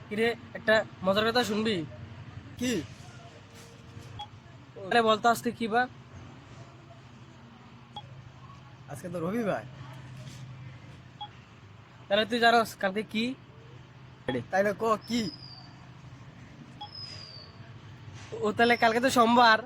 কিরে একটা মজার কথা শুনবি? কি? আরে বলতো আজকে কি বার? আজকে তো রবিবার। তাহলে তুই জানোস কালকে কি? তাইলে ক কি? ও তাহলে কালকে তো সোমবার।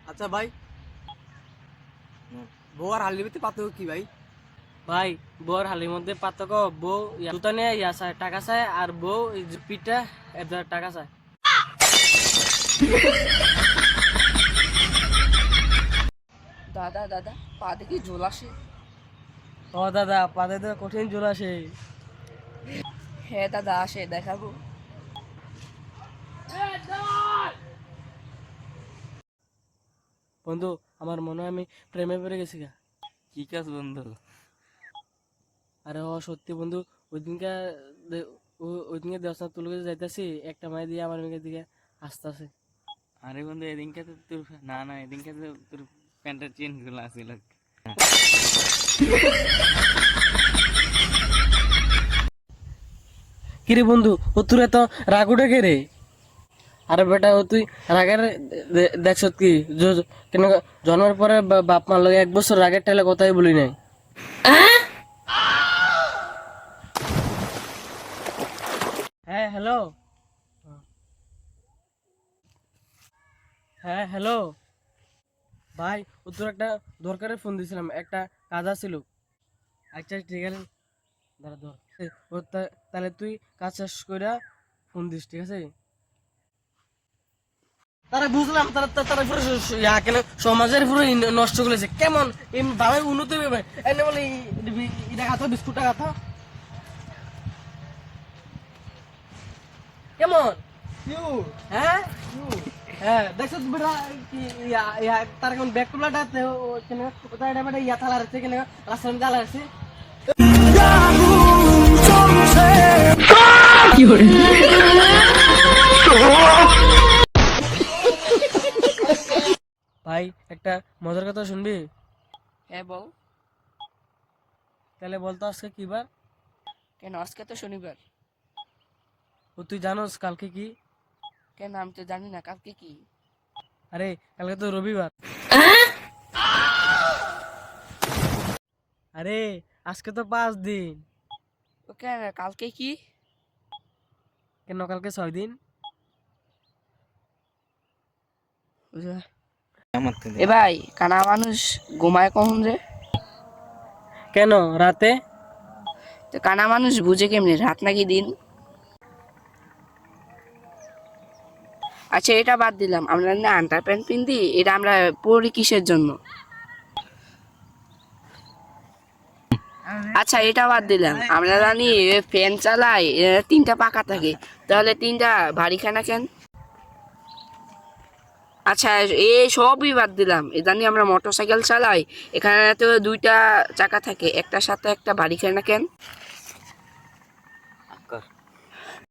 আচ্ছা ভাই, বউ আর হালির ভিতরে পার্থক্য কি ভাই? ভাই, বউর হালির মধ্যে পার্থক্য, বউ জুতা নিয়ে চায়, টাকা চায়, আর বউ এই যে পিঠা এদের টাকা চায়। দাদা দাদা পা দেখি ঝোল আসে। ও দাদা, পাতে তো কঠিন জোর আসে। হ্যাঁ দাদা আসে, দেখাবো। বন্ধু, আমার মনে হয় আমি প্রেমে পড়ে গেছি গা। কি কাজ বন্ধু? আরে ও সত্যি বন্ধু, ওইদিনকে ওইদিনকে দেবস্থান তুলে যাইতেছি, একটা মাই দিয়ে আমার মেয়েকে দিকে আসতেছে। আরে বন্ধু, এদিনকে তো তোর না এদিনকে তো তোর প্যান্টের চেন গুলো আছিল। কিরে বন্ধু, ও তোর এত রাগ উঠে কে রে? আরে বেটা, ও তুই রাগের দেখছ কি? কেন জন্মের পরে বাপ মার লগে 1 বছর রাগের টেলে কথাই বলি নাই। হ্যাঁ হ্যালো। হ্যাঁ হ্যালো ভাই, ও তোর একটা দরকারে ফোন দিয়েছিলাম, একটা কাজ ছিল। আচ্ছা ঠিক আছে, দাঁড়া ধর। তাহলে তুই কাজ শেষ করে ফোন দিস, ঠিক আছে? তারা বুঝলাম, তারা তারা পুরো কেন সমাজের পুরো নষ্ট করেছে। কেমন ভাবে উন্নতি হবে এনে বলে এটা খাতো, বিস্কুটটা খাতো কেমন? হ্যাঁ হ্যাঁ, দেখছো বেটা তার কেমন ব্যাগ টুলাটা কেন ওটা এটা বেটা থালা রাখছে, কেন রাস্তার মধ্যে জ্বালা রাখছে। ভাই, একটা মজার কথা শুনবি? হ্যাঁ বল। তাহলে বলতো আজকে কি বার? কেন আজকে তো শনিবার। ও তুই জানোস কালকে কি? কেন আমি তো জানি না কালকে কি। আরে কালকে তো রবিবার। আরে আজকে তো 5 দিন। ও কেন কালকে কি? কেন কালকে 6 দিন। এ ভাই, কানা মানুষ ঘুমায় কখন রে? কেন রাতে? তো কানা মানুষ বুঝে কেমনি রাত নাকি দিন? আচ্ছা এটা বাদ দিলাম, আমরা না আন্ডার প্যান্ট পিন্দি, এটা আমরা পরি কিসের জন্য? আচ্ছা এটা বাদ দিলাম, আমরা জানি ফ্যান চালাই, 3টা পাকা থাকে, তাহলে 3টা ভারী খানা কেন? আচ্ছা এই সবই বাদ দিলাম, এ জানি আমরা মোটর সাইকেল চালাই, এখানে তো 2টা চাকা থাকে, একটার সাথে একটা ভারী খানা কেন?